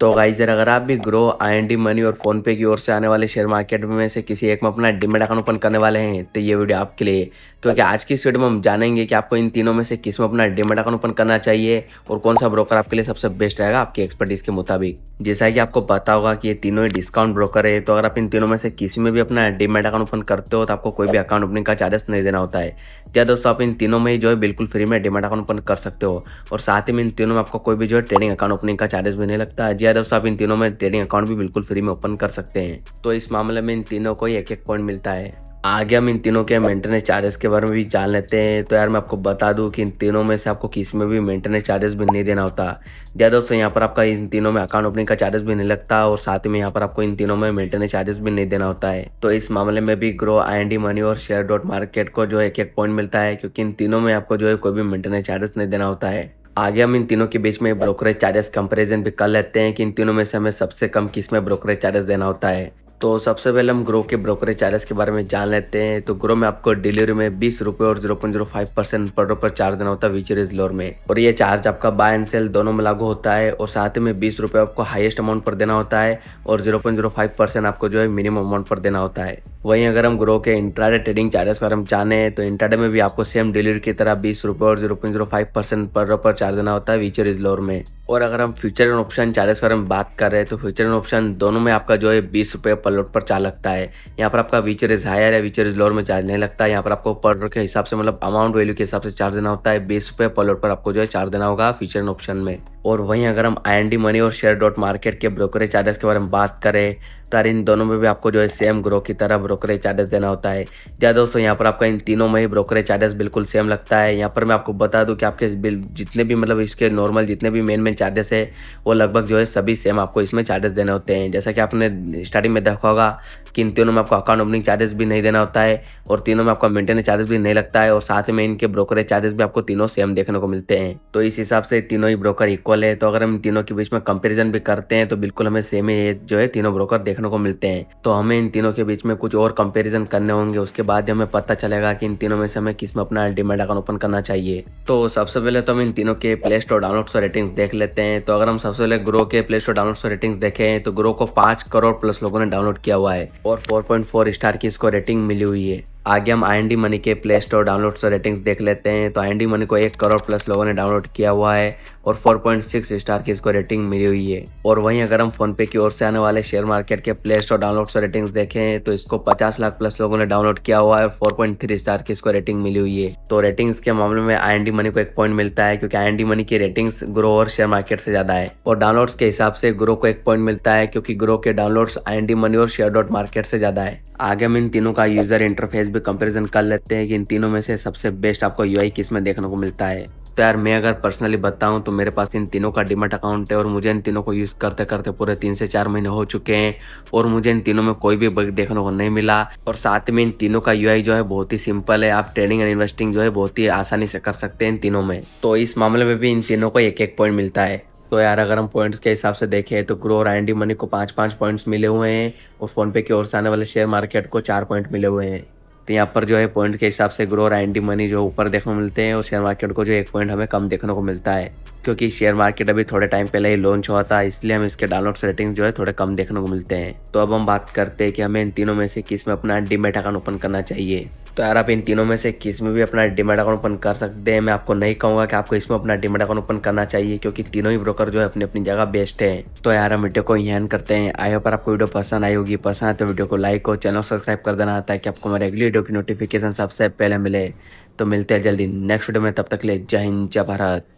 तो गाइस यार, अगर आप भी ग्रो, आईएनडी मनी और फोन पे की ओर से आने वाले शेयर मार्केट में से किसी एक में अपना डीमैट अकाउंट ओपन करने वाले हैं तो ये वीडियो आपके लिए। क्योंकि आज की इस वीडियो में हम जानेंगे कि आपको इन तीनों में से किस में अपना डीमैट अकाउंट ओपन करना चाहिए और कौन सा ब्रोकर आपके लिए सबसे बेस्ट रहेगा आपकी एक्सपर्टीज के मुताबिक। जैसा कि आपको पता होगा कि ये तीनों ही डिस्काउंट ब्रोकर है, तो अगर आप इन तीनों में से किसी में भी अपना डीमैट अकाउंट ओपन करते हो तो आपको कोई भी अकाउंट ओपनिंग का चार्जेस नहीं देना होता है। या दोस्तों, आप इन तीनों में ही जो है बिल्कुल फ्री में डीमैट अकाउंट ओपन कर सकते हो और साथ ही में इन तीनों में आपको कोई भी जो है ट्रेडिंग अकाउंट ओपनिंग का चार्जेस भी नहीं लगता है। जी हाँ दोस्तों, आप इन तीनों में ट्रेडिंग अकाउंट भी बिल्कुल फ्री में ओपन कर सकते हैं। तो इस मामले में इन तीनों को ही एक एक पॉइंट मिलता है। आगे हम इन तीनों के मेंटेनेंस चार्जेस के बारे में भी जान लेते हैं। तो यार मैं आपको बता दूं कि इन तीनों में से आपको किसी में भी मेंटेनेंस चार्जेस भी नहीं देना होता। या दोस्तों, यहाँ पर आपका इन तीनों में अकाउंट ओपनिंग का चार्जेस भी नहीं लगता और साथ ही में यहाँ पर आपको इन तीनों में मेंटेनेंस चार्जेस भी नहीं देना होता है। तो इस मामले में भी ग्रो, आईएनडी मनी और शेयर डॉट मार्केट को जो एक एक पॉइंट मिलता है, क्योंकि इन तीनों में आपको जो है कोई भी मेंटेनेंस चार्जेस नहीं देना होता है। आगे हम इन तीनों के बीच में ब्रोकरेज चार्जेस कंपैरिजन भी कर लेते हैं कि इन तीनों में से हमें सबसे कम किस में ब्रोकरेज चार्जेस देना होता है। तो सबसे पहले हम ग्रो के ब्रोकरेज चार्जेस के बारे में जान लेते हैं। तो ग्रो में आपको डिलीवरी में 20 रुपये और 0.05% पर चार्ज देना होता है विचर इज लोअर में, और ये चार्ज आपका बाय एंड सेल दोनों में लागू होता है। और साथ ही में 20 रुपये आपको हाईएस्ट अमाउंट पर देना होता है और 0.05% आपको जो है मिनिमम अमाउंट पर देना होता है। वहीं अगर हम ग्रो के इंट्राडे ट्रेडिंग चार्जेस पर हम जाने तो इंट्राडे में भी आपको सेम डिलीवरी की तरह 20 रुपये और 0.05% पर चार्ज देना होता है विचर इज लोअर में। और अगर हम फ्यूचर एंड ऑप्शन चार्जेस पर हम बात कर रहे हैं तो फ्यूचर एंड ऑप्शन दोनों में आपका जो है 20 रुपये पर लॉट पर चार्ज लगता है। यहाँ पर आपका विचर इज हायर है, विचर इज लोअर में चार्ज नहीं लगता है। यहाँ पर आपको पर लॉट के हिसाब से मतलब अमाउंट वैल्यू के हिसाब से चार्ज देना होता है। 20 रुपये पर लॉट पर आपको जो है चार्ज देना होगा फ्यूचर एंड ऑप्शन में। और वहीं अगर हम आईएनडी मनी और शेयर डॉट मार्केट के ब्रोकरेज चार्जेस के बारे में बात करें तो इन दोनों में भी आपको जो है सेम ग्रो की तरह ब्रोकरेज चार्जेस देना होता है। या दोस्तों, यहाँ पर आपका इन तीनों में ही ब्रोकरेज चार्जेस बिल्कुल सेम लगता है। यहाँ पर मैं आपको बता दूं कि आपके बिल जितने भी मतलब इसके नॉर्मल जितने भी मेन चार्जेस है वो लगभग जो है सभी सेम आपको इसमें चार्जेस देने होते हैं। जैसा कि आपने स्टार्टिंग में देखा होगा कि इन तीनों में आपको अकाउंट ओपनिंग चार्जेस भी नहीं देना होता है और तीनों में आपका मेंटेनेंस चार्जेस भी नहीं लगता है और साथ में इनके ब्रोकरेज चार्जेस भी आपको तीनों सेम देखने को मिलते हैं। तो इस हिसाब से तीनों ही ब्रोकर इक्वल है। तो अगर हम तीनों के बीच में कंपैरिजन भी करते हैं तो बिल्कुल हमें सेम ही जो है तीनों ब्रोकर देखने को मिलते हैं। तो हमें इन तीनों के बीच में कुछ और कंपैरिजन करने होंगे, उसके बाद हमें पता चलेगा कि इन तीनों में से हमें किस में अपना डीमैट अकाउंट ओपन करना चाहिए। तो सबसे पहले तो हम इन तीनों के प्ले स्टोर डाउनलोड्स और रेटिंग्स देख लेते हैं। तो अगर हम सबसे पहले ग्रो के प्ले स्टोर डाउनलोड्स और रेटिंग्स देखें तो ग्रो को 5 करोड़ प्लस लोगों ने डाउनलोड किया हुआ है और 4.4 स्टार की इसको रेटिंग मिली हुई है। आगे हम आईएनडी मनी के प्ले स्टोर डाउनलोड्स और रेटिंग्स देख लेते हैं। तो आईएनडी मनी को 1 करोड़ प्लस लोगों ने डाउनलोड किया हुआ है और 4.6 स्टार की इसको रेटिंग मिली हुई है। और वहीं अगर हम फोन पे की ओर से आने वाले शेयर मार्केट के प्ले स्टोर डाउनलोड्स और रेटिंग्स देखें तो इसको 50 लाख प्लस लोगों ने डाउनलोड किया हुआ है, 4.3 स्टार की इसको रेटिंग मिली हुई है। तो रेटिंग्स के मामले में आईएनडी मनी को 1 पॉइंट मिलता है, क्योंकि आईएनडी मनी की रेटिंग्स ग्रो और शेयर मार्केट से ज्यादा है। और डाउनलोड्स के हिसाब से ग्रो को 1 पॉइंट मिलता है, क्योंकि ग्रो के डाउनलोड्स आईएनडी मनी और शेयर डॉट मार्केट से ज्यादा है। आगे हम इन तीनों का यूजर इंटरफेस भी कंपैरिजन कर लेते हैं कि इन तीनों में से सबसे बेस्ट आपको यूआई किस में देखने को मिलता है। तो यार मैं अगर पर्सनली बताऊं तो मेरे पास इन तीनों का डीमैट अकाउंट है और मुझे इन तीनों को यूज़ करते करते पूरे 3 से 4 महीने हो चुके हैं और मुझे इन तीनों में कोई भी बग देखने को नहीं मिला। और साथ में इन तीनों का यूआई जो है बहुत ही सिंपल है। आप ट्रेडिंग एंड इन्वेस्टिंग जो है बहुत ही आसानी से कर सकते हैं इन तीनों में। तो इस मामले में भी इन तीनों को 1-1 पॉइंट मिलता है। तो यार अगर हम पॉइंट्स के हिसाब से देखें तो ग्रो और आईएनडी मनी को 5-5 पॉइंट्स मिले हुए हैं और फोन पे की ओर से आने वाले शेयर मार्केट को 4 पॉइंट मिले हुए हैं। तो यहाँ पर जो है पॉइंट के हिसाब से ग्रो और आईएनडी मनी जो ऊपर देखने को मिलते हैं और शेयर मार्केट को जो 1 पॉइंट हमें कम देखने को मिलता है, क्योंकि शेयर मार्केट अभी थोड़े टाइम पहले ही लॉन्च हुआ था, इसलिए हम इसके डाउनलोड्स रेटिंग जो है थोड़े कम देखने को मिलते हैं। तो अब हम बात करते हैं कि हमें इन तीनों में से किस में अपना डीमैट अकाउंट ओपन करना चाहिए। तो यार आप इन तीनों में से किस में भी अपना डीमैट अकाउंट ओपन कर सकते हैं। मैं आपको नहीं कहूँगा कि आपको इसमें अपना डीमैट अकाउंट ओपन करना चाहिए, क्योंकि तीनों ही ब्रोकर जो है अपनी अपनी जगह बेस्ट है। तो यार हम वीडियो को यहाँ करते हैं। आई होप आपको वीडियो पसंद आई होगी। पसंद है तो वीडियो को लाइक और चैनल सब्सक्राइब कर देना, ताकि आपको हमारे अगली वीडियो की नोटिफिकेशन सबसे पहले मिले। तो मिलते हैं जल्दी नेक्स्ट वीडियो में, तब तक के लिए जय हिंद जय भारत।